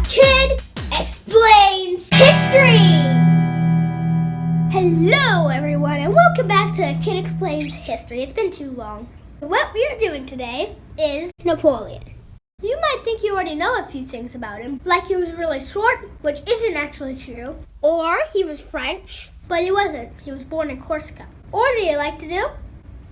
Kid Explains History! Hello everyone and welcome back to Kid Explains History. It's been too long. What we are doing today is Napoleon. You might think you already know a few things about him, like he was really short, which isn't actually true, or he was French, but he wasn't. He was born in Corsica. Or do you like to do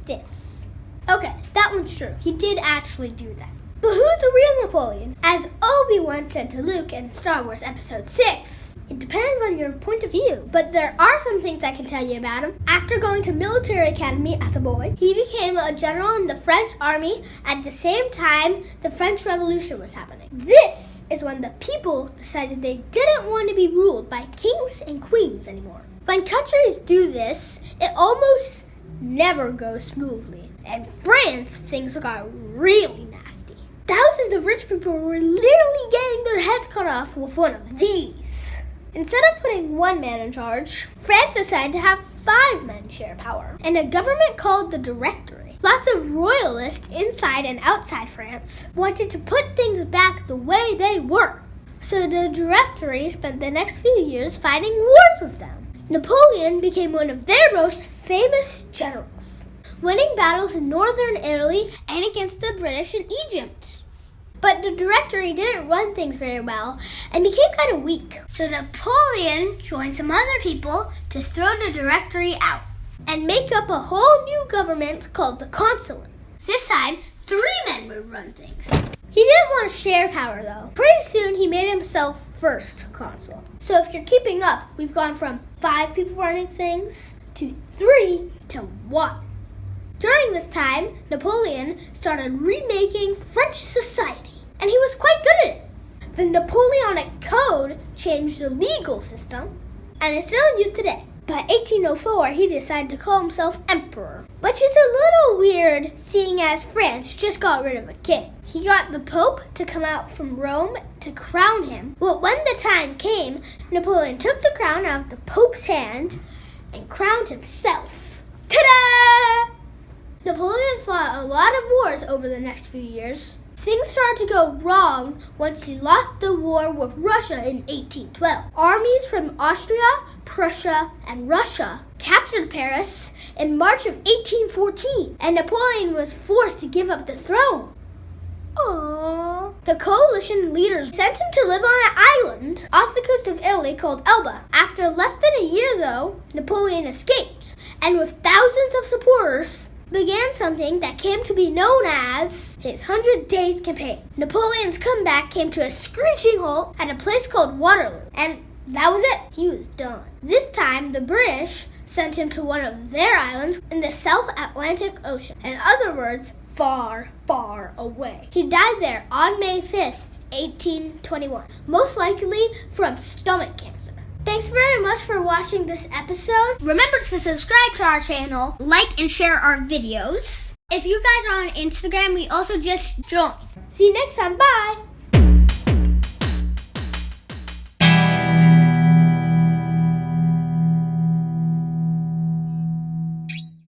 this? Okay, that one's true. He did actually do that. But who's the real Napoleon? As Obi-Wan said to Luke in Star Wars Episode 6, it depends on your point of view. But there are some things I can tell you about him. After going to military academy as a boy, he became a general in the French army at the same time the French Revolution was happening. This is when the people decided they didn't want to be ruled by kings and queens anymore. When countries do this, it almost never goes smoothly. In France, things got really nasty. Thousands of rich people were literally getting their heads cut off with one of these. Instead of putting one man in charge, France decided to have 5 men share power, and a government called the Directory. Lots of royalists inside and outside France wanted to put things back the way they were. So the Directory spent the next few years fighting wars with them. Napoleon became one of their most famous generals, winning battles in northern Italy and against the British in Egypt. But the Directory didn't run things very well and became kind of weak. So Napoleon joined some other people to throw the Directory out and make up a whole new government called the Consulate. This time, 3 men would run things. He didn't want to share power though. Pretty soon he made himself first consul. So if you're keeping up, we've gone from 5 people running things to 3 to 1. During this time, Napoleon started remaking French society, and he was quite good at it. The Napoleonic Code changed the legal system, and it's still in use today. By 1804, he decided to call himself emperor, which is a little weird seeing as France just got rid of a king. He got the Pope to come out from Rome to crown him. Well, when the time came, Napoleon took the crown out of the Pope's hand and crowned himself. Ta-da! Napoleon fought a lot of wars over the next few years. Things started to go wrong once he lost the war with Russia in 1812. Armies from Austria, Prussia, and Russia captured Paris in March of 1814, and Napoleon was forced to give up the throne. Aww. The coalition leaders sent him to live on an island off the coast of Italy called Elba. After less than a year, though, Napoleon escaped, and with thousands of supporters, began something that came to be known as his 100 Days Campaign. Napoleon's comeback came to a screeching halt at a place called Waterloo, and that was it. He was done. This time, the British sent him to one of their islands in the South Atlantic Ocean. In other words, far, far away. He died there on May 5th, 1821, most likely from stomach cancer. Thanks very much for watching this episode. Remember to subscribe to our channel, like and share our videos. If you guys are on Instagram, we also just joined. See you next time. Bye!